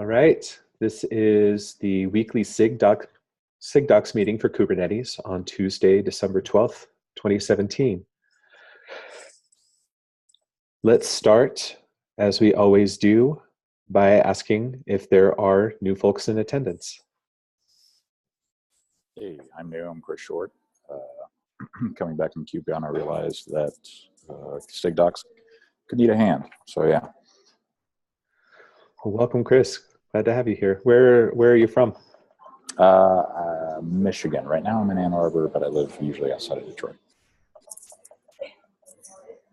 All right, this is the weekly Sig Docs meeting for Kubernetes on Tuesday, December 12th, 2017. Let's start, as we always do, by asking if there are new folks in attendance. Hey, I'm new. I'm Chris Short. Coming back from KubeCon, I realized that Sig Docs could need a hand. So yeah. Well, welcome, Chris. Glad to have you here. Where are you from? Michigan. Right now I'm in Ann Arbor, but I live usually outside of Detroit.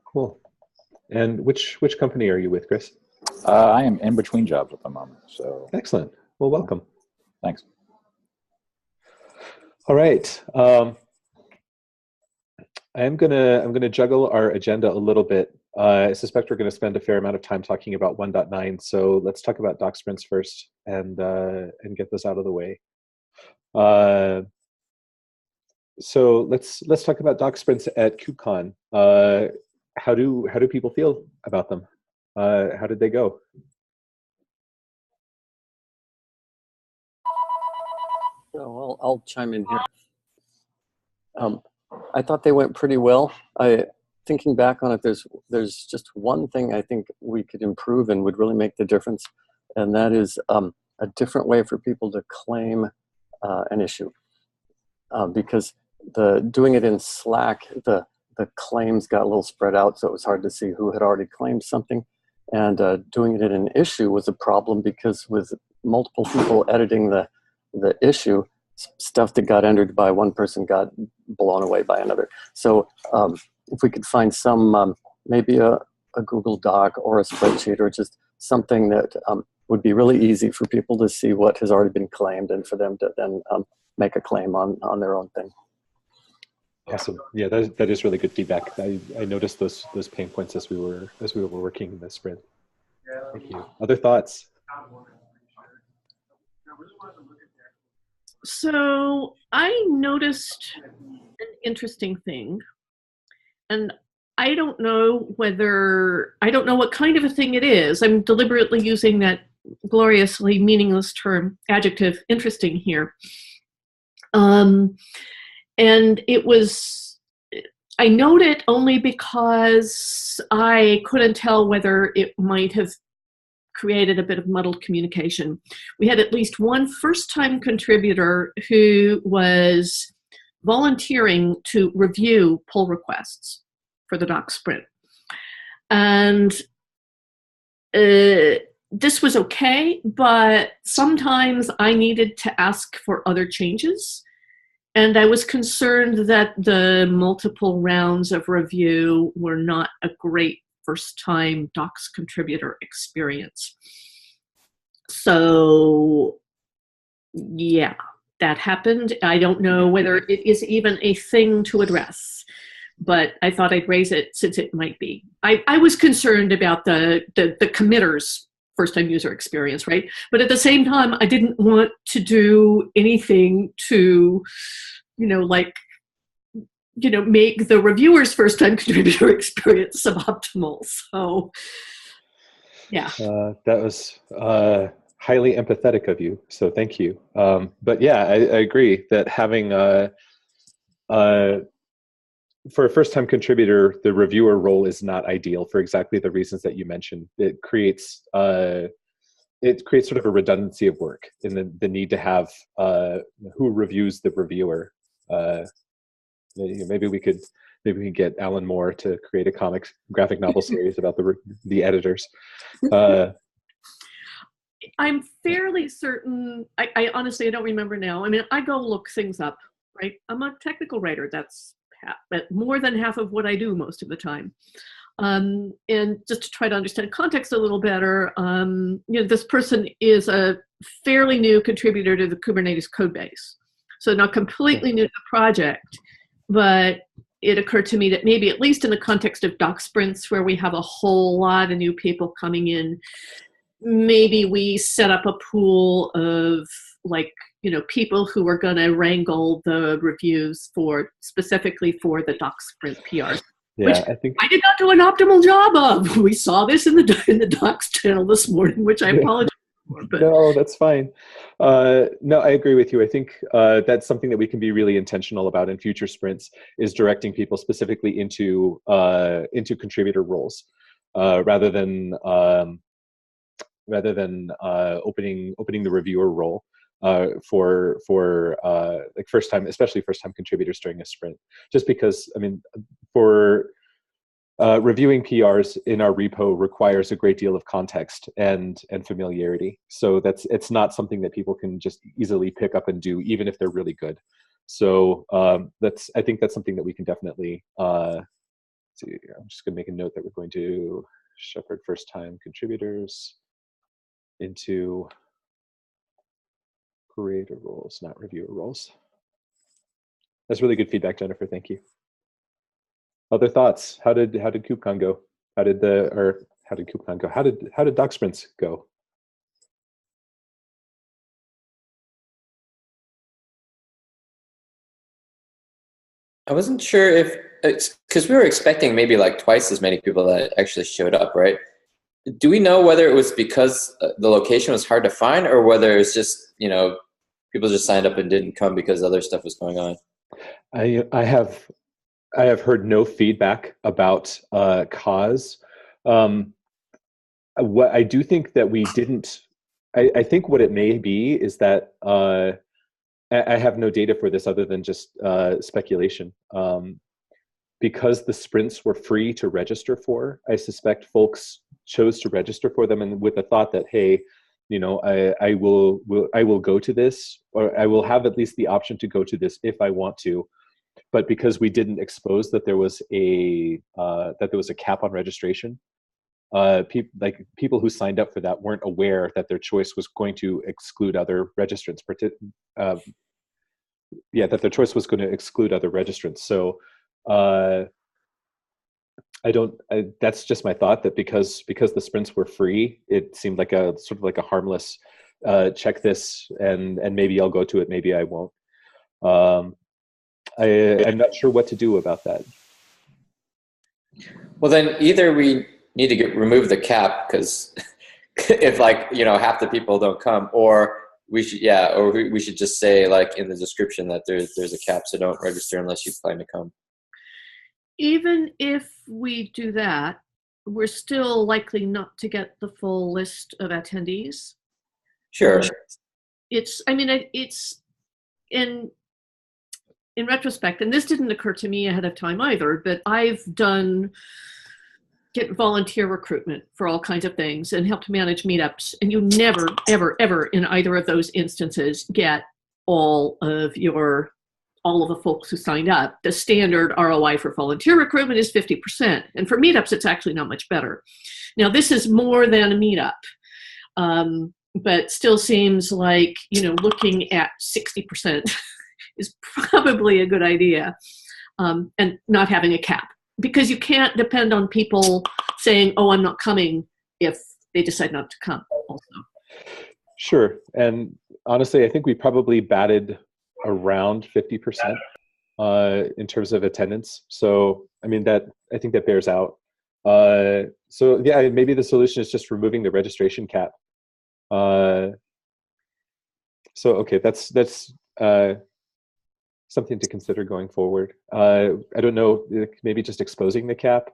Cool. And which company are you with, Chris? I am in between jobs at the moment. So excellent. Well, welcome. Thanks. All right. I'm gonna juggle our agenda a little bit. I suspect we're going to spend a fair amount of time talking about 1.9. So let's talk about doc sprints first and get those out of the way. So let's talk about doc sprints at KubeCon. How do people feel about them? How did they go? Well, I'll chime in here. I thought they went pretty well. Thinking back on it, there's just one thing I think we could improve and would really make the difference, and that is a different way for people to claim an issue. Because doing it in Slack, the claims got a little spread out, so it was hard to see who had already claimed something. And doing it in an issue was a problem because with multiple people editing the issue, stuff that got entered by one person got blown away by another. So if we could find some, maybe a Google Doc or a spreadsheet or just something that would be really easy for people to see what has already been claimed and for them to then make a claim on their own thing. Awesome. Yeah, that is really good feedback. I noticed those pain points as we were working in the sprint. Thank you. Other thoughts? So I noticed an interesting thing, and I don't know what kind of a thing it is. I'm deliberately using that gloriously meaningless term, adjective, interesting here. And I note it only because I couldn't tell whether it might have created a bit of muddled communication. We had at least one first-time contributor who was volunteering to review pull requests for the doc sprint. And this was okay, but sometimes I needed to ask for other changes. And I was concerned that the multiple rounds of review were not a great first-time docs contributor experience. So, yeah, that happened. I don't know whether it is even a thing to address, but I thought I'd raise it since it might be. I was concerned about the committer's first-time user experience, right? But at the same time, I didn't want to do anything to, make the reviewer's first-time contributor experience suboptimal. So, yeah. That was highly empathetic of you, so thank you. But yeah, I agree that having for a first-time contributor, the reviewer role is not ideal for exactly the reasons that you mentioned. It creates sort of a redundancy of work in the need to have who reviews the reviewer. Maybe we could get Alan Moore to create a graphic novel series about the editors. I'm fairly certain. I honestly don't remember now. I mean, I go look things up, right? I'm a technical writer. That's more than half of what I do most of the time. And just to try to understand context a little better, this person is a fairly new contributor to the Kubernetes code base. So not completely new to the project, but it occurred to me that maybe at least in the context of doc sprints where we have a whole lot of new people coming in, maybe we set up a pool of people who are going to wrangle the reviews specifically for the doc sprint PRs. Yeah, which I did not do an optimal job of. We saw this in the docs channel this morning, which I apologize But No, that's fine. No, I agree with you. I think that's something that we can be really intentional about in future sprints is directing people specifically into contributor roles rather than opening the reviewer role for like especially first time contributors during a sprint. Just because, I mean, for reviewing PRs in our repo requires a great deal of context and familiarity. So it's not something that people can just easily pick up and do, even if they're really good. So I think that's something that we can definitely see. I'm just going to make a note that we're going to shepherd first time contributors into creator roles, not reviewer roles. That's really good feedback, Jennifer. Thank you. Other thoughts? How did KubeCon go? How did KubeCon go? How did doc sprints go? I wasn't sure if it's because we were expecting maybe like twice as many people that actually showed up, right? Do we know whether it was because the location was hard to find, or whether it's just, you know, people just signed up and didn't come because other stuff was going on? I have heard no feedback about cause. What I do think that we didn't. I think what it may be is that I have no data for this other than just speculation. Because the sprints were free to register for, I suspect folks chose to register for them, and with the thought that, hey, you know, I will go to this, or I will have at least the option to go to this if I want to. But because we didn't expose that there was a cap on registration, people who signed up for that weren't aware that their choice was going to exclude other registrants. That their choice was going to exclude other registrants. So that's just my thought, that because the sprints were free, it seemed like a sort of like a harmless check this and maybe I'll go to it, maybe I won't. I'm not sure what to do about that. Well, then either we need to remove the cap, because if, like, you know, half the people don't come, or we should just say, like, in the description that there's a cap, so don't register unless you plan to come. even if we do that, we're still likely not to get the full list of attendees. Sure. It's in retrospect, and this didn't occur to me ahead of time either, but I've get volunteer recruitment for all kinds of things and helped manage meetups, and you never, ever, ever in either of those instances get all of the folks who signed up. The standard ROI for volunteer recruitment is 50%, and for meetups it's actually not much better. Now this is more than a meetup, but still seems like, you know, looking at 60% is probably a good idea, and not having a cap, because you can't depend on people saying, oh, I'm not coming, if they decide not to come also. Sure. And honestly, I think we probably batted around 50% in terms of attendance. So, I mean, I think that bears out. So yeah, maybe the solution is just removing the registration cap. So, okay, that's something to consider going forward. I don't know, maybe just exposing the cap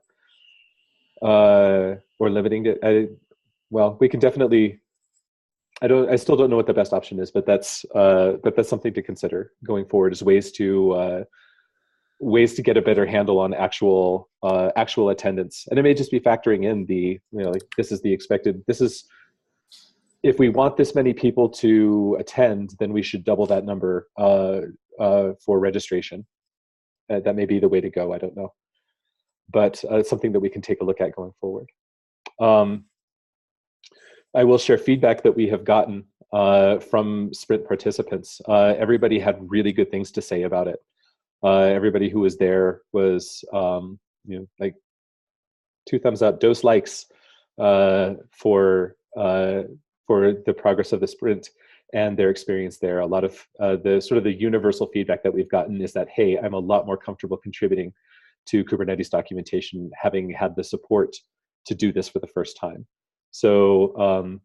or limiting it. Well, we can definitely. I still don't know what the best option is, but that's something to consider going forward, is ways to get a better handle on actual attendance. And it may just be factoring in the, you know, like, this is the expected. If we want this many people to attend, then we should double that number for registration. That may be the way to go. I don't know, but it's something that we can take a look at going forward. I will share feedback that we have gotten from sprint participants. Everybody had really good things to say about it. Everybody who was there was, like 2 thumbs up, dose likes for the progress of the sprint and their experience there. A lot of the sort of the universal feedback that we've gotten is that, hey, I'm a lot more comfortable contributing to Kubernetes documentation, having had the support to do this for the first time. So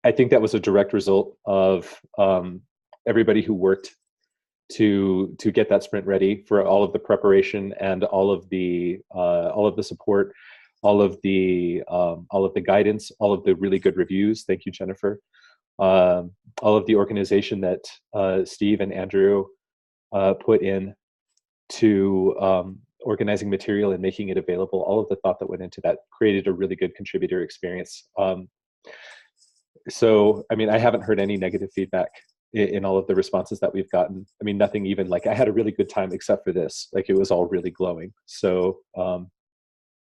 I think that was a direct result of everybody who worked to get that sprint ready, for all of the preparation and all of the support, all of the guidance, all of the really good reviews. Thank you, Jennifer. All of the organization that Steve and Andrew put in to organizing material and making it available. All of the thought that went into that created a really good contributor experience. So, I mean, I haven't heard any negative feedback in all of the responses that we've gotten. I mean, nothing even like, I had a really good time except for this. Like, it was all really glowing. So,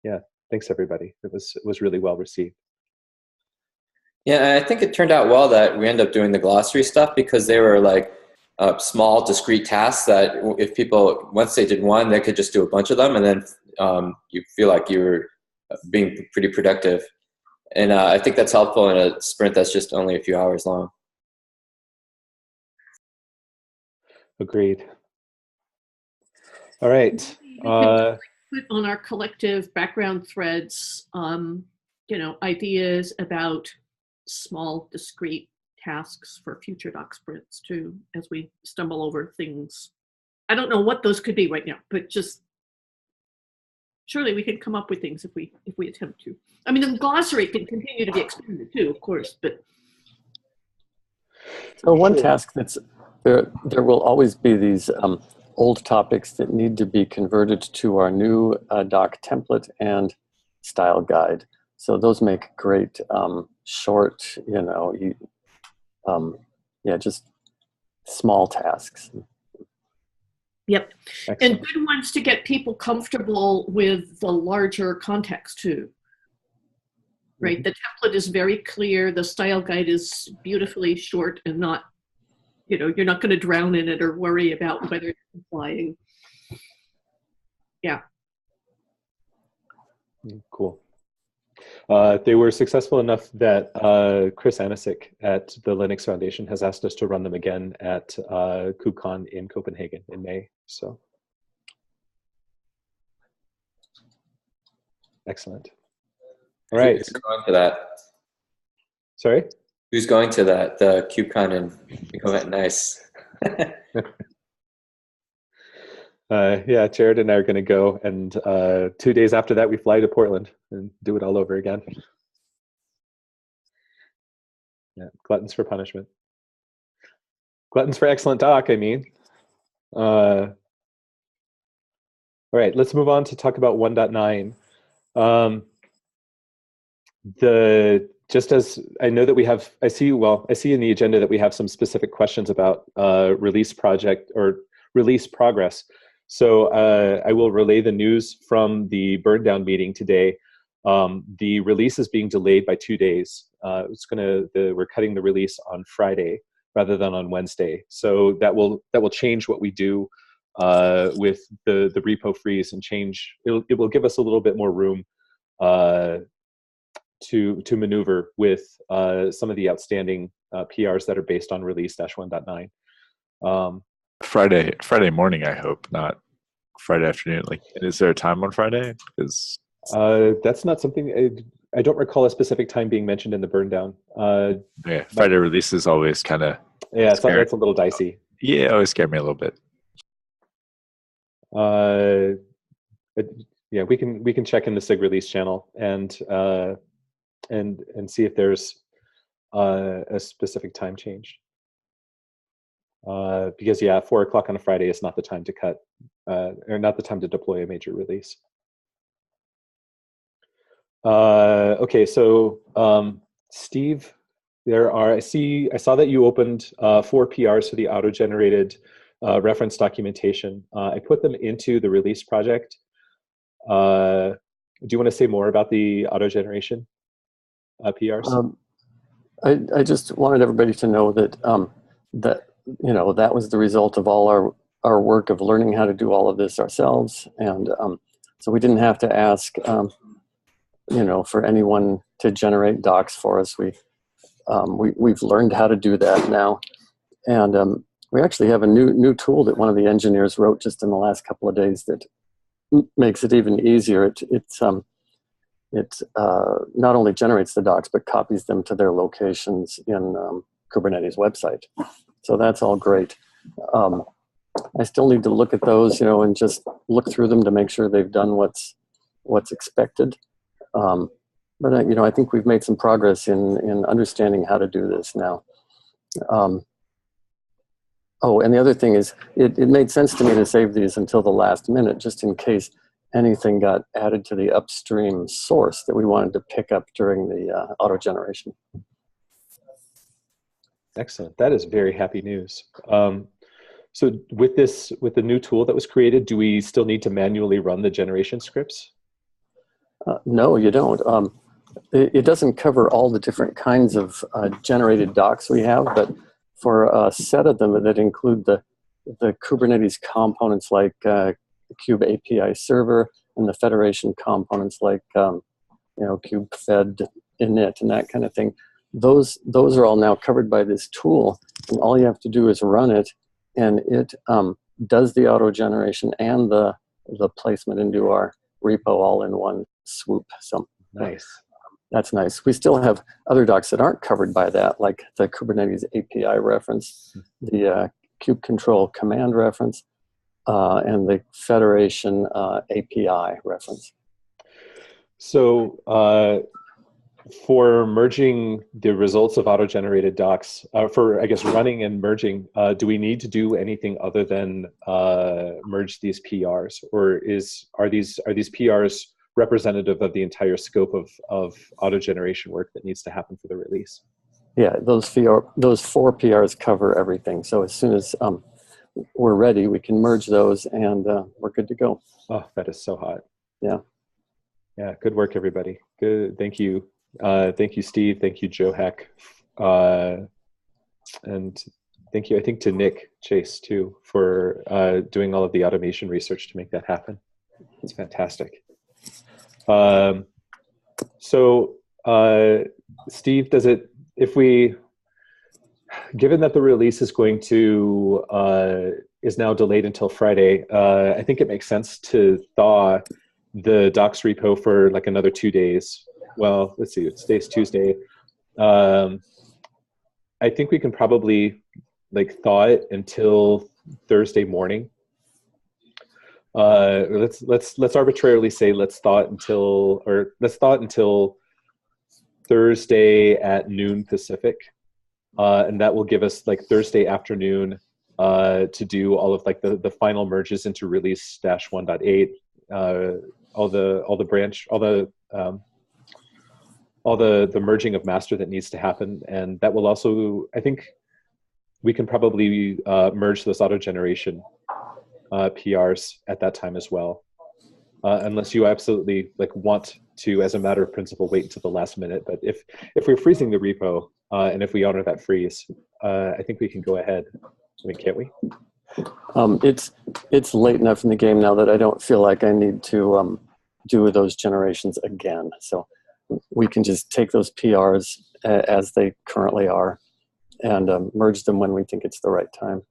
yeah, thanks everybody. It was really well received. Yeah, I think it turned out well that we ended up doing the glossary stuff, because they were like small, discrete tasks that if people, once they did one, they could just do a bunch of them, and then you feel like you were being pretty productive. And I think that's helpful in a sprint that's just only a few hours long. Agreed. All right. Put on our collective background threads, you know, ideas about small, discrete tasks for future doc sprints too, as we stumble over things. I don't know what those could be right now, but just surely we can come up with things if we attempt to. I mean, the glossary can continue to be expanded too, of course, but. So one task that's there will always be these old topics that need to be converted to our new doc template and style guide. So those make great short, you know, yeah, just small tasks. Yep. Excellent. And good ones to get people comfortable with the larger context too. Right. The template is very clear. The style guide is beautifully short and not, you know, you're not going to drown in it or worry about whether it's complying. Yeah. Cool. They were successful enough that Chris Anisic at the Linux Foundation has asked us to run them again at KubeCon in Copenhagen in May. So, excellent. All right. Who's going to that? Sorry? Who's going to that? The KubeCon in nice. Yeah, Jared and I are going to go, and 2 days after that, we fly to Portland and do it all over again. Yeah, gluttons for punishment. Gluttons for excellent doc, I mean. All right, let's move on to talk about 1.9. Just as I know that we have, I see in the agenda that we have some specific questions about release project or release progress. So I will relay the news from the burn down meeting today. The release is being delayed by 2 days. We're cutting the release on Friday rather than on Wednesday. So that will change what we do with the repo freeze and change. It will give us a little bit more room to maneuver with some of the outstanding PRs that are based on release-1.9. Friday morning, I hope, not Friday afternoon. Like, is there a time on Friday? Because that's not something I don't recall a specific time being mentioned in the burn down. yeah, Friday release is always kind of that's a little dicey. Yeah, it always scared me a little bit. Yeah, we can check in the SIG release channel and see if there's a specific time change. Because yeah, 4 o'clock on a Friday is not the time to cut, or not the time to deploy a major release. Okay, so Steve, I saw that you opened 4 PRs for the auto-generated reference documentation. I put them into the release project. Do you want to say more about the auto-generation PRs? I just wanted everybody to know that that was the result of all our work of learning how to do all of this ourselves, and so we didn't have to ask for anyone to generate docs for us. We've learned how to do that now, and we actually have a new tool that one of the engineers wrote just in the last couple of days that makes it even easier. It's it not only generates the docs, but copies them to their locations in Kubernetes website. So that's all great. I still need to look at those, and just look through them to make sure they've done what's expected. But I think we've made some progress in understanding how to do this now. Oh, and the other thing is, it made sense to me to save these until the last minute, just in case anything got added to the upstream source that we wanted to pick up during the auto generation. Excellent. That is very happy news. So with the new tool that was created, do we still need to manually run the generation scripts? No, you don't. It doesn't cover all the different kinds of generated docs we have, but for a set of them that include the Kubernetes components like Kube API server and the Federation components like kubefed init and that kind of thing, those are all now covered by this tool, and all you have to do is run it, and it does the auto generation and the placement into our repo all in one swoop. So nice. That's nice. We still have other docs that aren't covered by that, like the Kubernetes API reference, the kube control command reference, and the Federation API reference. So for merging the results of auto-generated docs, for I guess running and merging, do we need to do anything other than merge these PRs, or are these PRs representative of the entire scope of auto generation work that needs to happen for the release? Yeah, those 4 PRs cover everything. So as soon as we're ready, we can merge those, and we're good to go. Oh, that is so hot. Yeah. Yeah, good work, everybody. Good. Thank you. Thank you, Steve. Thank you, Joe Heck. And thank you, I think, to Nick Chase, too, for doing all of the automation research to make that happen. It's fantastic. So Steve, given that the release is is now delayed until Friday, I think it makes sense to thaw the docs repo for like another 2 days. Well, let's see, today's Tuesday. I think we can probably thaw it until Thursday morning. Let's arbitrarily say let's thaw it until Thursday at noon Pacific, and that will give us Thursday afternoon to do all of the final merges into release -1.8, all the merging of master that needs to happen, and that will also, I think, we can probably merge those auto generation PRs at that time as well, unless you absolutely want to, as a matter of principle, wait until the last minute. But if we're freezing the repo and if we honor that freeze, I think we can go ahead. I mean, can't we? It's late enough in the game now that I don't feel like I need to do those generations again. So we can just take those PRs as they currently are and merge them when we think it's the right time.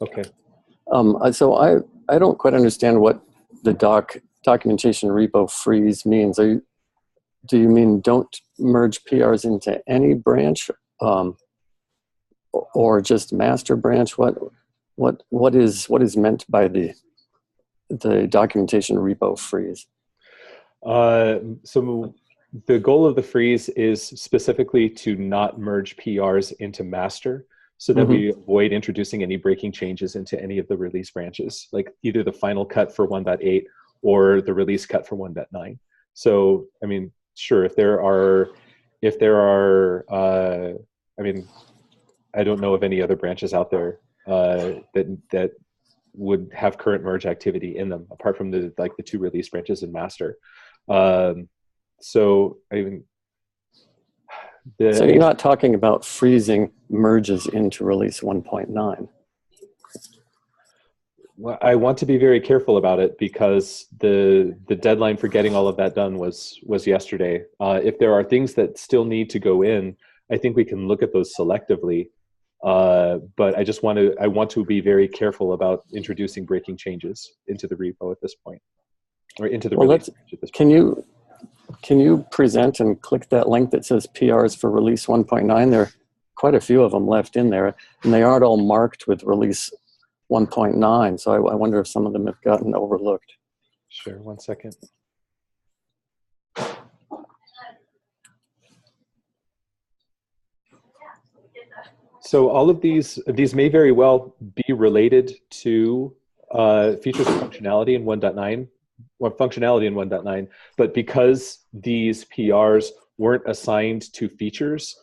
Okay. So I don't quite understand what the documentation repo freeze means. Do you mean don't merge PRs into any branch, or just master branch? What is meant by the documentation repo freeze? So the goal of the freeze is specifically to not merge PRs into master, so that we avoid introducing any breaking changes into any of the release branches, like either the final cut for 1.8 or the release cut for 1.9. So, I mean, sure, if there are, I mean, I don't know of any other branches out there that would have current merge activity in them, apart from the 2 release branches in master. So, I mean, so you're not talking about freezing merges into release 1.9. Well, I want to be very careful about it because the deadline for getting all of that done was yesterday. If there are things that still need to go in, I think we can look at those selectively. But I want to be very careful about introducing breaking changes into the repo at this point. or into the Well, release. can you present and click that link that says PRs for release 1.9? There are quite a few of them left in there, and they aren't all marked with release 1.9. So I wonder if some of them have gotten overlooked. Sure, 1 second. So all of these may very well be related to features and functionality in 1.9, or functionality in 1.9, but because these PRs weren't assigned to features,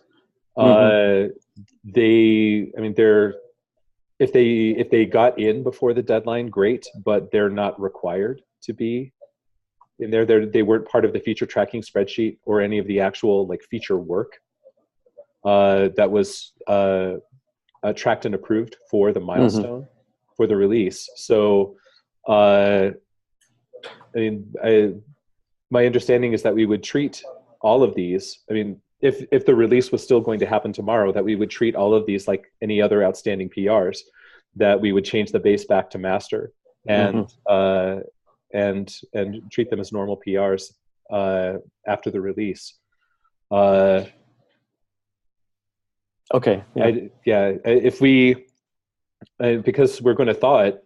if they got in before the deadline, great, but they're not required to be in there. They weren't part of the feature tracking spreadsheet or any of the actual like feature work that was tracked and approved for the milestone for the release. So, my understanding is that we would treat all of these. I mean, if the release was still going to happen tomorrow, that we would treat all of these like any other outstanding PRs, that we would change the base back to master and treat them as normal PRs after the release. Okay. Yeah. If we, because we're going to thaw it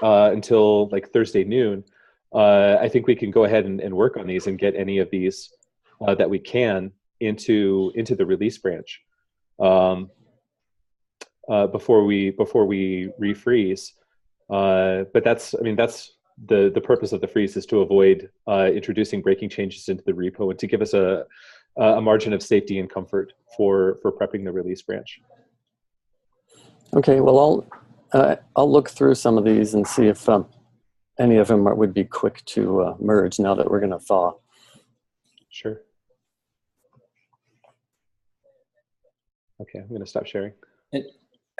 until like Thursday noon, I think we can go ahead and work on these and get any of these that we can into the release branch before we refreeze. But that's the purpose of the freeze, is to avoid introducing breaking changes into the repo and to give us a margin of safety and comfort for prepping the release branch. Okay. Well, I'll look through some of these and see if any of them would be quick to merge now that we're going to thaw. Sure. Okay, I'm going to stop sharing. And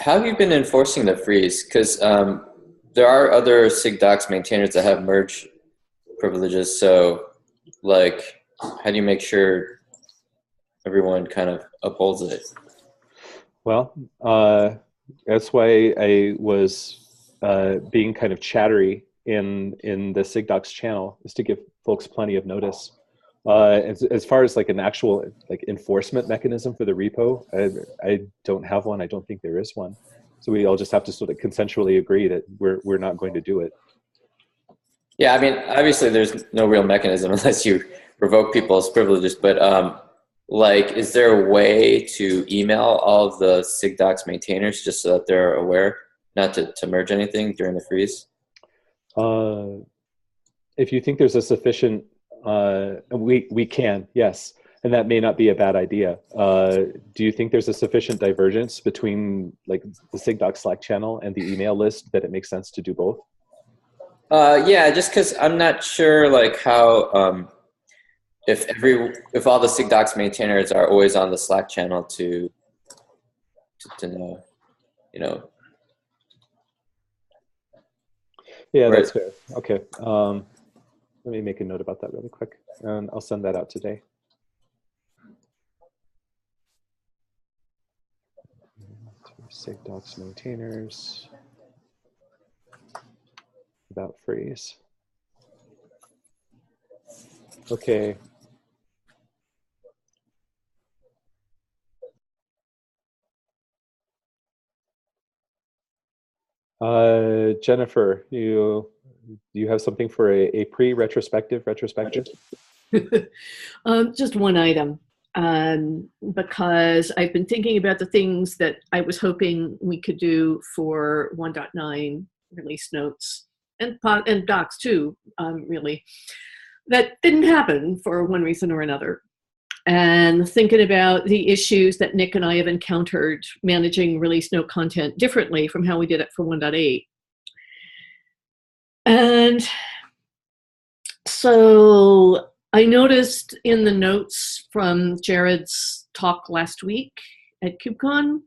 how have you been enforcing the freeze? Because there are other Sig Docs maintainers that have merge privileges. So, like, how do you make sure everyone kind of upholds it? Well, that's why I was being kind of chattery in the Sig Docs channel, is to give folks plenty of notice. As far as like an actual like enforcement mechanism for the repo, I don't have one. I don't think there is one. So we all just have to sort of consensually agree that we're not going to do it. Yeah, I mean, obviously there's no real mechanism unless you revoke people's privileges, but like, is there a way to email all of the Sig Docs maintainers just so that they're aware not to merge anything during the freeze? If you think there's a sufficient, we can, yes, and that may not be a bad idea. Do you think there's a sufficient divergence between like the Sig Docs Slack channel and the email list that it makes sense to do both? Yeah, just because I'm not sure like how if all the Sig Docs maintainers are always on the Slack channel to know, you know. Yeah, that's fair. Okay, let me make a note about that really quick, and I'll send that out today. Sig Docs maintainers about freeze. Okay. Jennifer, you have something for a pre-retrospective retrospective? Just one item, because I've been thinking about the things that I was hoping we could do for 1.9 release notes and docs too, really. That didn't happen for one reason or another. And thinking about the issues that Nick and I have encountered managing release note content differently from how we did it for 1.8. And so I noticed in the notes from Jared's talk last week at KubeCon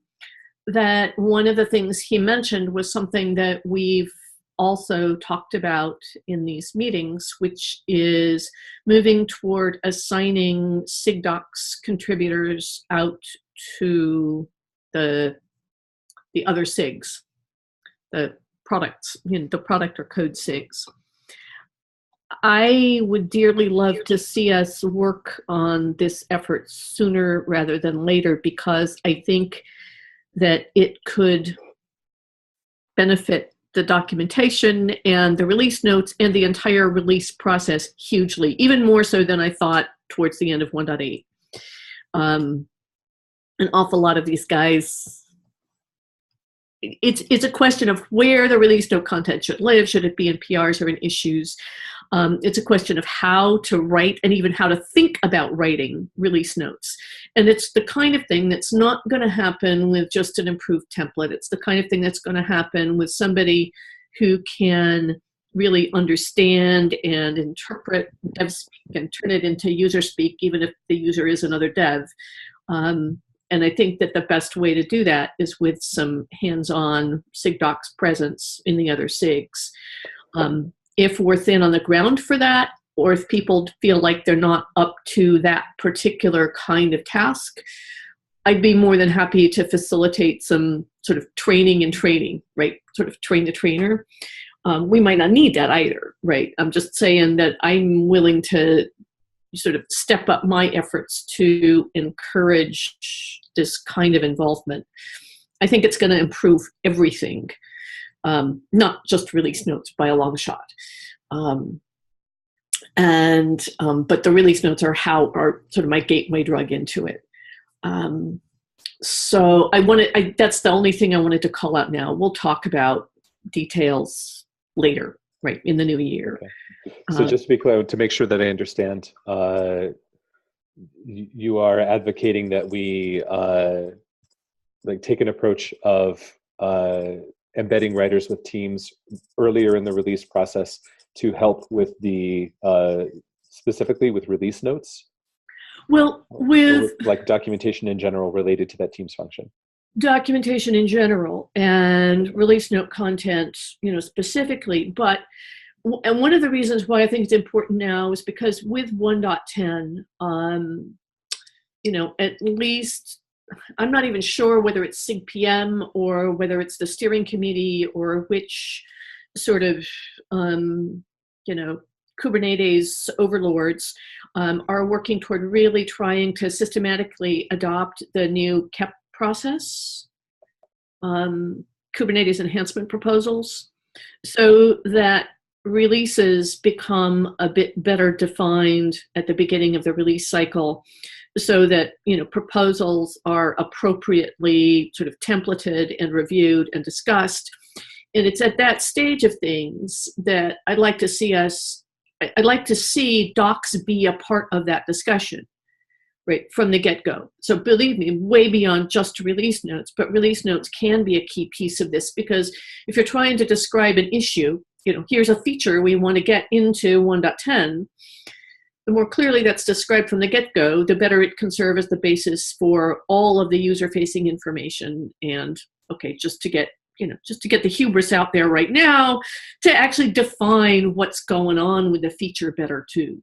that one of the things he mentioned was something that we've also talked about in these meetings, which is moving toward assigning Sig Docs contributors out to the other SIGs, the products, the product or code SIGs. I would dearly love to see us work on this effort sooner rather than later, because I think that it could benefit the documentation and the release notes and the entire release process hugely, even more so than I thought towards the end of 1.8. An awful lot of these guys, it's a question of where the release note content should live. Should it be in PRs or in issues? It's a question of how to write and even how to think about writing release notes. And it's the kind of thing that's not going to happen with just an improved template. It's the kind of thing that's going to happen with somebody who can really understand and interpret dev speak and turn it into user speak, even if the user is another dev. And I think that the best way to do that is with some hands-on Sig Docs presence in the other SIGs. If we're thin on the ground for that, or if people feel like they're not up to that particular kind of task, I'd be more than happy to facilitate some sort of training and training, right? Sort of train the trainer. We might not need that either, right? I'm just saying that I'm willing to sort of step up my efforts to encourage this kind of involvement. I think it's going to improve everything, not just release notes by a long shot. But the release notes are sort of my gateway drug into it. So that's the only thing I wanted to call out now. We'll talk about details later, right, in the new year. Okay. So just to be clear, to make sure that I understand, you are advocating that we take an approach of embedding writers with teams earlier in the release process to help with the specifically with release notes? Well, with like documentation in general related to that team's function. Documentation in general and release note content, specifically. And one of the reasons why I think it's important now is because with 1.10, at least, I'm not even sure whether it's SIG PM or whether it's the steering committee or which sort of, Kubernetes overlords are working toward really trying to systematically adopt the new KEP process, Kubernetes enhancement proposals, so that releases become a bit better defined at the beginning of the release cycle, so that proposals are appropriately sort of templated and reviewed and discussed. And it's at that stage of things that I'd like to see docs be a part of that discussion, right, from the get-go. So believe me, way beyond just release notes, but release notes can be a key piece of this, because if you're trying to describe an issue, here's a feature we want to get into 1.10, the more clearly that's described from the get-go, the better it can serve as the basis for all of the user-facing information. And just to get the hubris out there right now, to actually define what's going on with the feature better too.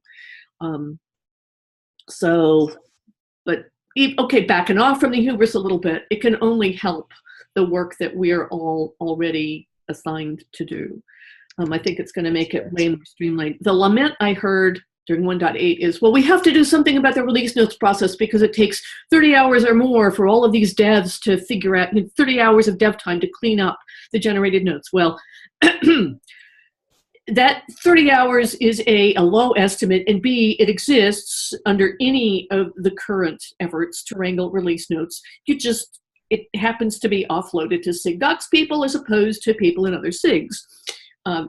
Backing off from the hubris a little bit, it can only help the work that we're all already assigned to do. I think it's going to make it way more streamlined. The lament I heard during 1.8 is, well, we have to do something about the release notes process because it takes 30 hours or more for all of these devs to figure out, 30 hours of dev time to clean up the generated notes. Well, that 30 hours is a low estimate, and B, it exists under any of the current efforts to wrangle release notes. It happens to be offloaded to Sig Docs people as opposed to people in other SIGs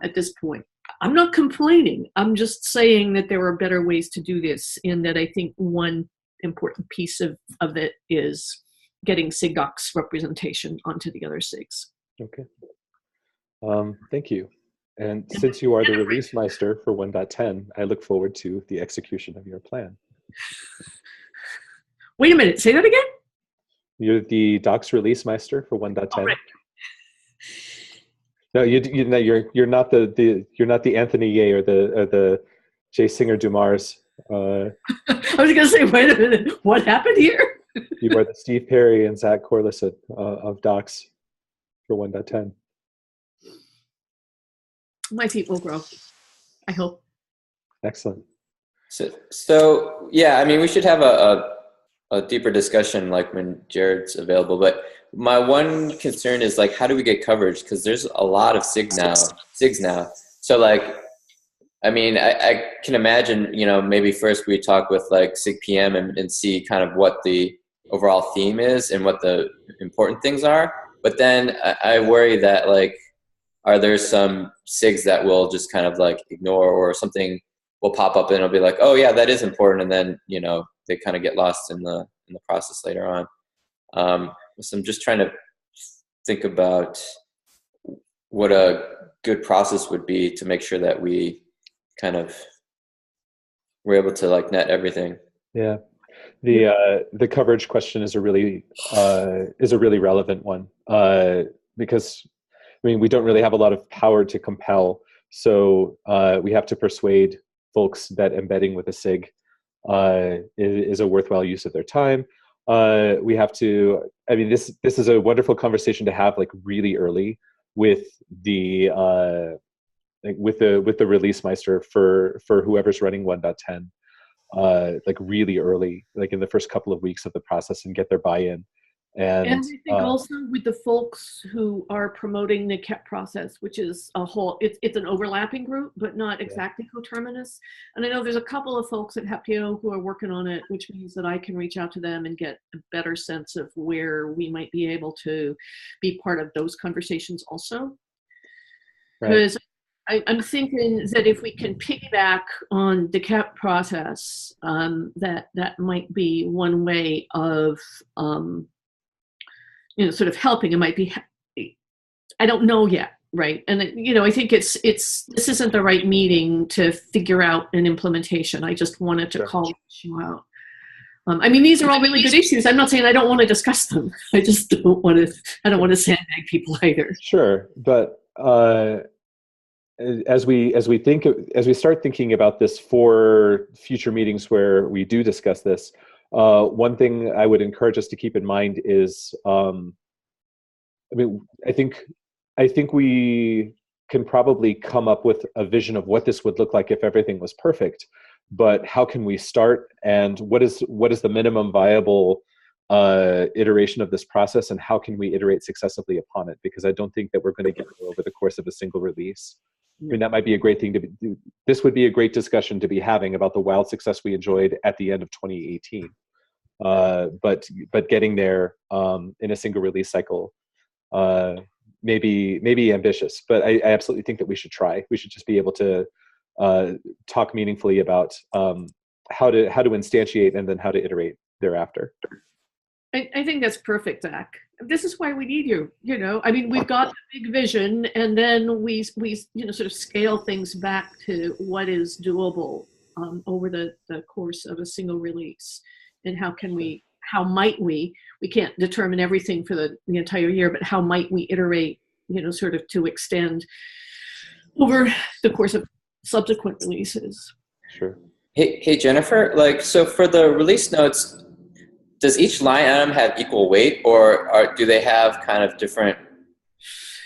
at this point. I'm not complaining. I'm just saying that there are better ways to do this, and that I think one important piece of it is getting Sig Docs representation onto the other SIGs. Okay. Thank you. And since you are the release meister for 1.10, I look forward to the execution of your plan. Wait a minute, say that again? You're the docs release meister for 1.10. Oh, right. No, you're not the Anthony Ye or the J. Singer Dumars. I was gonna say, wait a minute, what happened here? You are the Steve Perry and Zach Corliss of docs for 1.10. My feet will grow, I hope. Excellent. So yeah, I mean, we should have a deeper discussion like when Jared's available. But my one concern is like, how do we get coverage? Because there's a lot of SIGs now. So like, I mean, I can imagine, you know, maybe first we talk with like SIG PM and see kind of what the overall theme is and what the important things are. But then I worry that like, are there some SIGs that will just kind of like ignore, or something will pop up and it'll be like, oh yeah, that is important, and then, you know, they kind of get lost in the process later on. So I'm just trying to think about what a good process would be to make sure that we kind of we're able to like net everything. Yeah. The coverage question is a really relevant one, because I mean, we don't really have a lot of power to compel, so we have to persuade folks that embedding with a SIG is a worthwhile use of their time. We have to. I mean, this is a wonderful conversation to have like really early with the with the release meister for whoever's running 1.10. Like really early, like in the first couple of weeks of the process, and get their buy-in. And I think also with the folks who are promoting the KEP process, which is a whole, it's an overlapping group, but not exactly coterminous. And I know there's a couple of folks at Heptio who are working on it, which means that I can reach out to them and get a better sense of where we might be able to be part of those conversations also. Because I'm thinking that if we can piggyback on the KEP process, that might be one way of you know, sort of helping. It might be, I don't know yet, right? And you know, I think this isn't the right meeting to figure out an implementation. I just wanted to call the issue out. I mean, these are all really good issues. I'm not saying I don't want to discuss them. I just don't want to. I don't want to sandbag people either. Sure, but as we start thinking about this for future meetings where we do discuss this, one thing I would encourage us to keep in mind is, I mean, I think we can probably come up with a vision of what this would look like if everything was perfect, but how can we start, and what is the minimum viable iteration of this process, and how can we iterate successively upon it? Because I don't think that we're going to get there over the course of a single release. I mean, that might be a great thing to be. This would be a great discussion to be having about the wild success we enjoyed at the end of 2018. But getting there in a single release cycle may be ambitious. But I absolutely think that we should try. We should just be able to talk meaningfully about how to instantiate and then how to iterate thereafter. I think that's perfect, Zach. This is why we need you. You know, I mean, we've got the big vision, and then we you know, sort of scale things back to what is doable over the course of a single release, and how might we can't determine everything for the entire year, but how might we iterate, you know, sort of to extend over the course of subsequent releases. Sure. Hey Jennifer, like, so for the release notes, does each line item have equal weight, or do they have kind of different?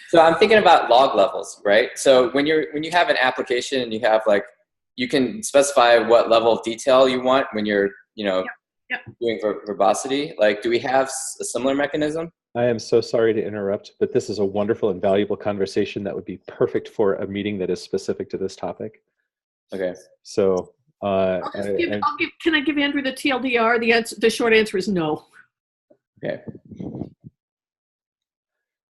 So I'm thinking about log levels, right? So when you have an application and you have like, you can specify what level of detail you want when you're, you know, doing verbosity. Like, do we have a similar mechanism? I am so sorry to interrupt, but this is a wonderful and valuable conversation that would be perfect for a meeting that is specific to this topic. Okay. So can I give Andrew the TLDR? The short answer is no. Okay.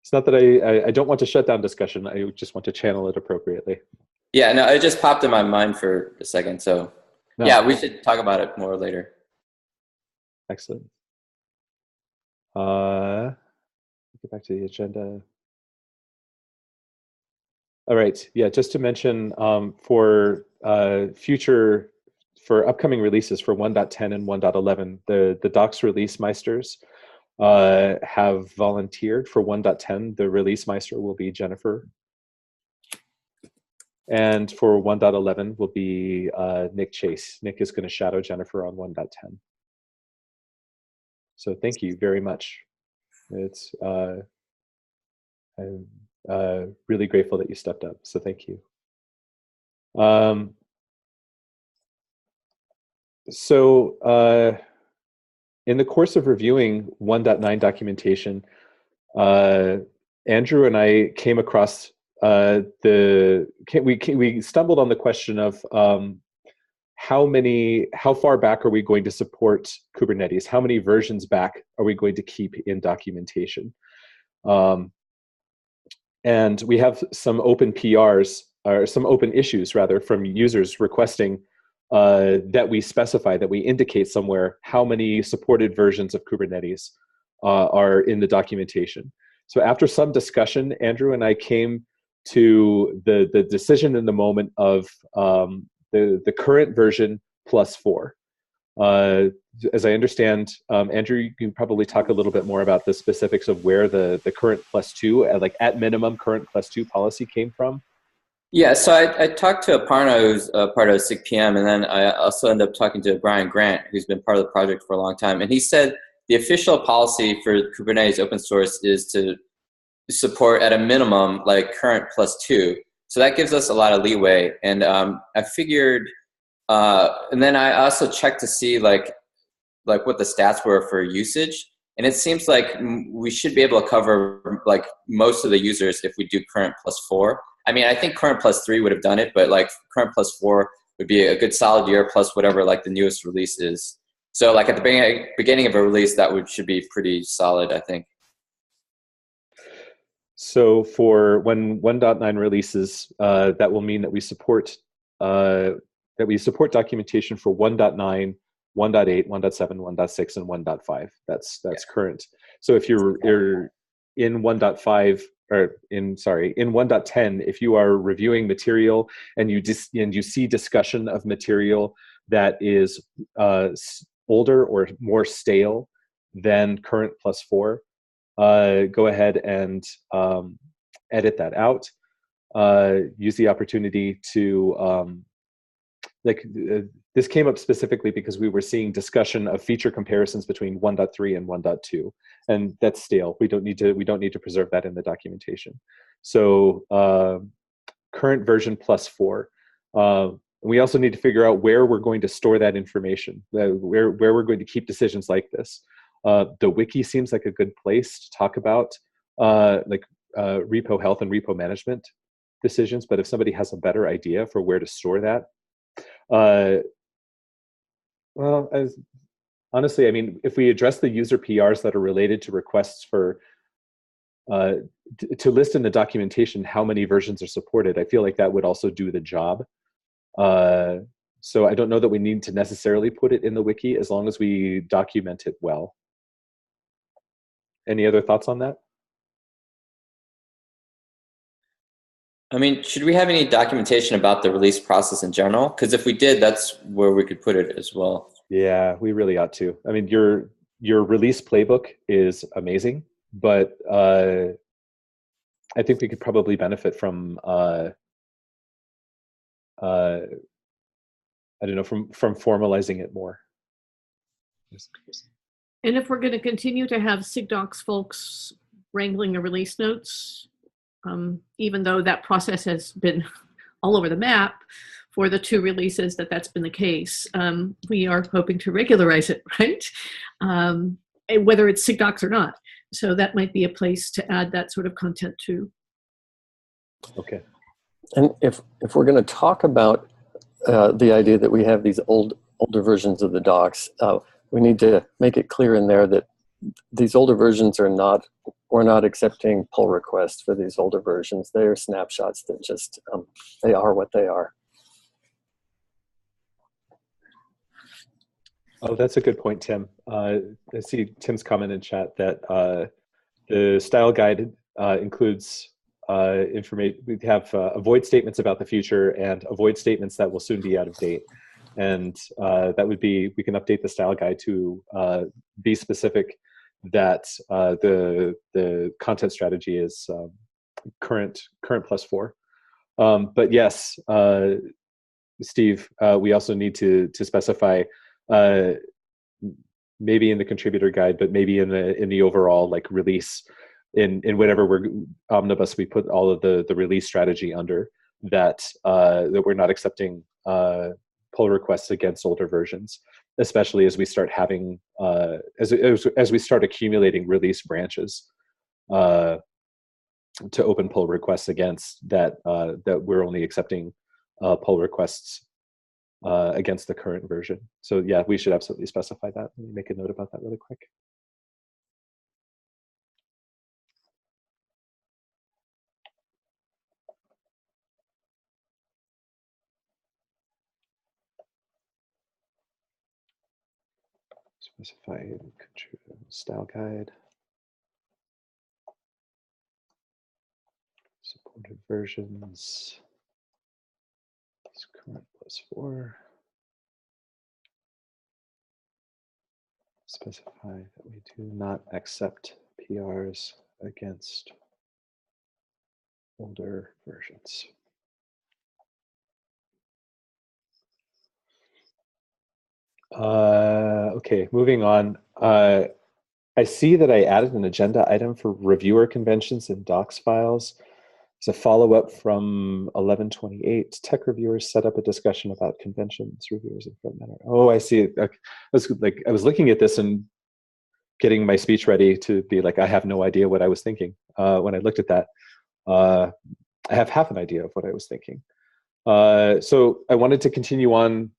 It's not that I don't want to shut down discussion. I just want to channel it appropriately. Yeah, no, it just popped in my mind for a second. So yeah, we should talk about it more later. Excellent. Get back to the agenda. All right. Yeah, just to mention for upcoming releases for 1.10 and 1.11, the docs release meisters have volunteered. For 1.10, the release meister will be Jennifer. And for 1.11 will be Nick Chase. Nick is going to shadow Jennifer on 1.10. So thank you very much. It's I'm really grateful that you stepped up. So thank you. So in the course of reviewing 1.9 documentation, Andrew and I came across we stumbled on the question of how far back are we going to support Kubernetes? How many versions back are we going to keep in documentation? And we have some open PRs, or some open issues rather, from users requesting that we specify, that we indicate somewhere how many supported versions of Kubernetes are in the documentation. So after some discussion, Andrew and I came to the decision in the moment of the current version plus 4. As I understand, Andrew, you can probably talk a little bit more about the specifics of where the current plus 2, like at minimum current plus 2 policy came from. Yeah, so I talked to Aparna, who's part of SIG PM, and then I also ended up talking to Brian Grant, who's been part of the project for a long time. And he said the official policy for Kubernetes open source is to support at a minimum like current plus 2. So that gives us a lot of leeway. And I figured, and then I also checked to see like what the stats were for usage. And it seems like we should be able to cover like most of the users if we do current plus 4. I mean, I think current plus 3 would have done it, but like current plus 4 would be a good solid year plus whatever like the newest release is. So like at the beginning of a release, that should be pretty solid, I think. So for when 1.9 releases, that will mean that we support documentation for 1.9, 1.8, 1.7, 1.6, and 1.5. That's current. So if you're in 1.5 or in 1.10, if you are reviewing material and you see discussion of material that is older or more stale than current plus 4, go ahead and edit that out. Use the opportunity to this came up specifically because we were seeing discussion of feature comparisons between 1.3 and 1.2, and that's stale. We don't need to preserve that in the documentation. So current version plus 4. We also need to figure out where we're going to store that information, where we're going to keep decisions like this. The wiki seems like a good place to talk about repo health and repo management decisions, but if somebody has a better idea for where to store that, honestly, I mean, if we address the user PRs that are related to requests for to list in the documentation how many versions are supported, I feel like that would also do the job. So I don't know that we need to necessarily put it in the wiki as long as we document it well. Any other thoughts on that? I mean, should we have any documentation about the release process in general? Because if we did, that's where we could put it as well. Yeah, we really ought to. I mean, your release playbook is amazing, but I think we could probably benefit from I don't know, from formalizing it more. And if we're going to continue to have Sig Docs folks wrangling the release notes, even though that process has been all over the map for the 2 releases that's been the case, we are hoping to regularize it, right? Whether it's Sig Docs or not. So that might be a place to add that sort of content too. Okay. And if we're going to talk about the idea that we have these older versions of the docs, we need to make it clear in there that these older versions we're not accepting pull requests for these older versions. They are snapshots that just, they are what they are. Oh, that's a good point, Tim. I see Tim's comment in chat that the style guide includes information. We have avoid statements about the future and avoid statements that will soon be out of date. And that would be, we can update the style guide to be specific that the content strategy is current plus 4. But yes, Steve, we also need to specify maybe in the contributor guide, but maybe in the overall like release in whatever omnibus we put all of the release strategy under, that that we're not accepting pull requests against older versions, especially as we start having as we start accumulating release branches to open pull requests against that that we're only accepting pull requests against the current version. So yeah, we should absolutely specify that. Let me make a note about that really quick. Specify style guide. Supported versions. It's current +4. Specify that we do not accept PRs against older versions. Okay, moving on. I see that I added an agenda item for reviewer conventions in docs files. It's a follow-up from 1128. Tech reviewers set up a discussion about conventions, reviewers in front matter. Oh, I see. I was looking at this and getting my speech ready to be like, I have no idea what I was thinking. When I looked at that, I have half an idea of what I was thinking. So I wanted to continue on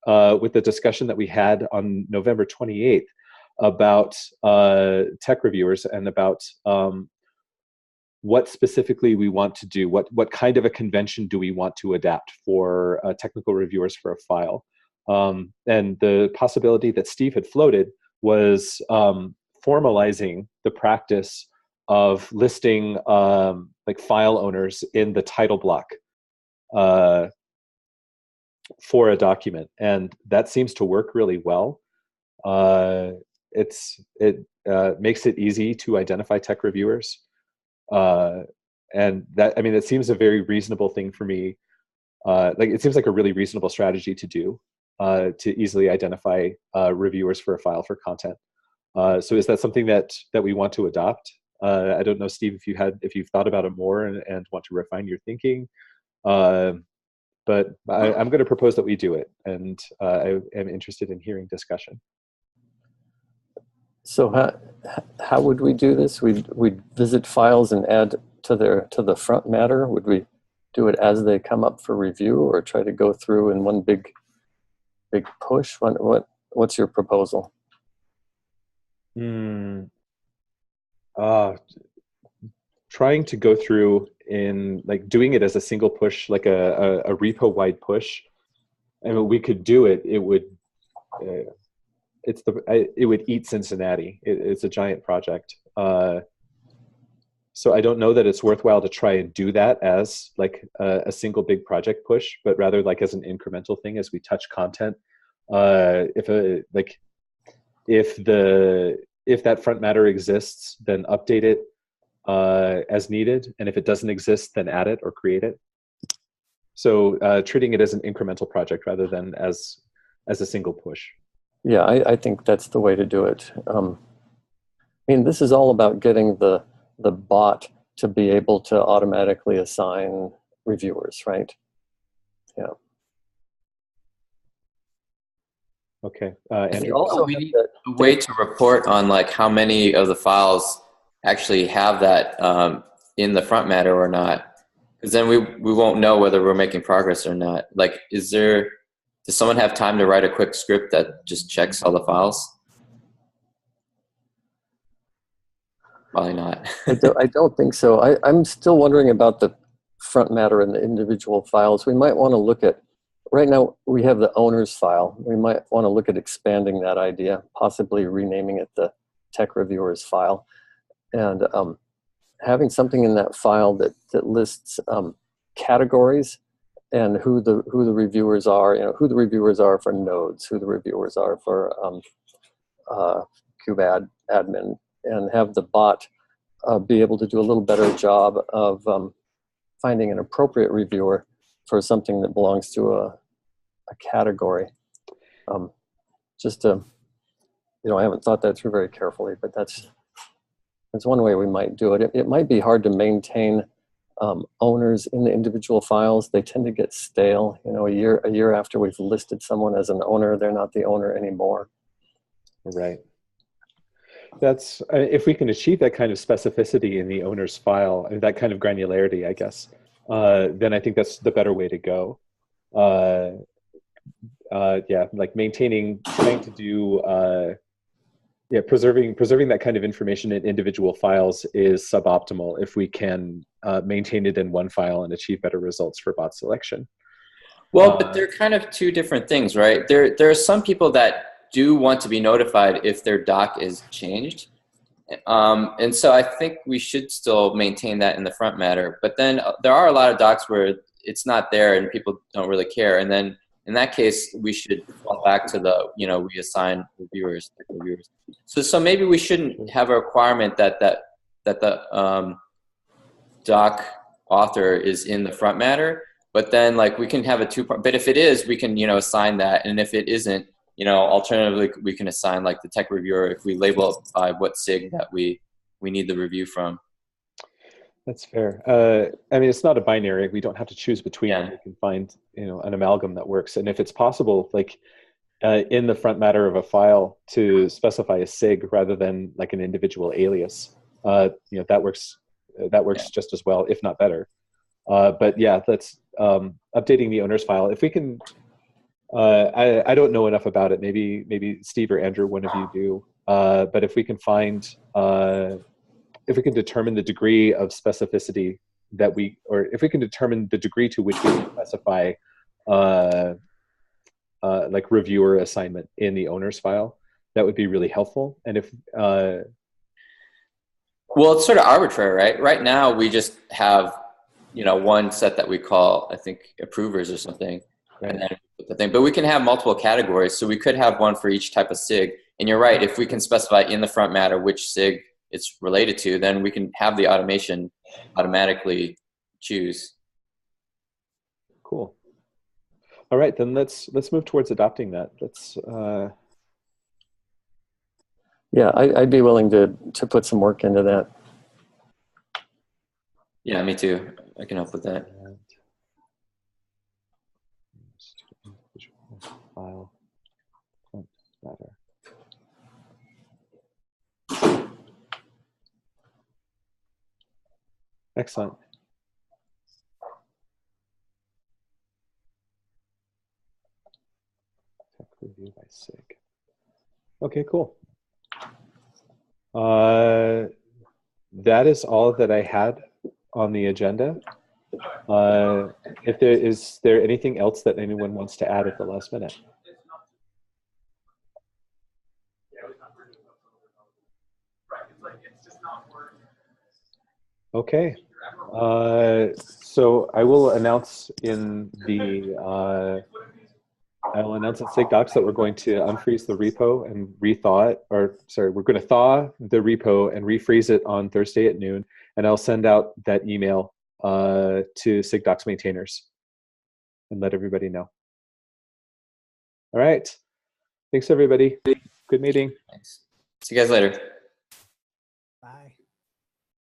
with the discussion that we had on November 28th about tech reviewers and about what specifically we want to do, what kind of a convention do we want to adapt for technical reviewers for a file. And the possibility that Steve had floated was formalizing the practice of listing like file owners in the title block for a document. And that seems to work really well. It makes it easy to identify tech reviewers. And that, I mean, it seems a very reasonable thing for me. Like it seems like a really reasonable strategy to do, to easily identify reviewers for a file for content. So is that something that we want to adopt? I don't know, Steve, if you've thought about it more and want to refine your thinking. But I'm going to propose that we do it, and I am interested in hearing discussion. So how would we do this? We'd visit files and add to the front matter. Would we do it as they come up for review, or try to go through in one big push? What's your proposal? Trying to go through in like doing it as a single push, like a repo wide push. I mean, we could do it. It would. It would eat Cincinnati. It's a giant project. So I don't know that it's worthwhile to try and do that as like a single big project push, but rather like as an incremental thing as we touch content. If that front matter exists, then update it as needed. And if it doesn't exist, then add it or create it. So treating it as an incremental project rather than as a single push. Yeah, I think that's the way to do it. I mean, this is all about getting the bot to be able to automatically assign reviewers, right? Yeah. Okay. And also we need a way to report on like how many of the files actually have that in the front matter or not, because then we won't know whether we're making progress or not. Like, does someone have time to write a quick script that just checks all the files? Probably not. I don't think so. I'm still wondering about the front matter and the individual files. We might want to look at, right now we have the owner's file. We might want to look at expanding that idea, possibly renaming it the tech reviewers file, and having something in that file that lists categories and who the reviewers are, who the reviewers are for nodes, who the reviewers are for kubeadmin, and have the bot be able to do a little better job of finding an appropriate reviewer for something that belongs to a category. Just to, I haven't thought that through very carefully, but that's one way we might do it. It might be hard to maintain owners in the individual files, they tend to get stale. You know, a year after we've listed someone as an owner, they're not the owner anymore. Right. That's if we can achieve that kind of specificity in the owner's file and that kind of granularity, I guess, then I think that's the better way to go. Yeah, like trying to do, preserving that kind of information in individual files is suboptimal if we can maintain it in one file and achieve better results for bot selection. Well, but they're kind of two different things, right? There are some people that do want to be notified if their doc is changed. And so I think we should still maintain that in the front matter. But then there are a lot of docs where it's not there and people don't really care. And then in that case, we should fall back to the, we assign reviewers. So maybe we shouldn't have a requirement that the doc author is in the front matter. But then we can have a two-part, but if it is, we can, assign that. And if it isn't, alternatively, we can assign the tech reviewer if we label it by what SIG that we need the review from. That's fair. I mean, it's not a binary. We don't have to choose between them. We can find, an amalgam that works. And if it's possible, in the front matter of a file to specify a SIG rather than an individual alias, that works. That works just as well, if not better. But yeah, that's updating the owner's file. If we can, I don't know enough about it. Maybe Steve or Andrew, one of you do. But if we can find, if we can determine the degree of specificity or if we can determine the degree to which we can specify, reviewer assignment in the owner's file, that would be really helpful. And if well, it's sort of arbitrary, right? Right now, we just have one set that we call, I think, approvers or something. Right. And then the thing, but we can have multiple categories. So we could have one for each type of SIG. And you're right, if we can specify in the front matter which SIG it's related to, then we can have the automation automatically choose. Cool. All right, then let's move towards adopting that. Yeah, I'd be willing to put some work into that. Yeah, me too. I can help with that. File front matter. Excellent. Tech review by SIG. Okay, cool. That is all that I had on the agenda. Is there anything else that anyone wants to add at the last minute? Okay. So I will announce I'll announce at Sig Docs that we're going to unfreeze the repo and rethaw it, we're going to thaw the repo and refreeze it on Thursday at noon, and I'll send out that email to Sig Docs maintainers and let everybody know. All right. Thanks, everybody. Good meeting. Thanks. See you guys later. Bye.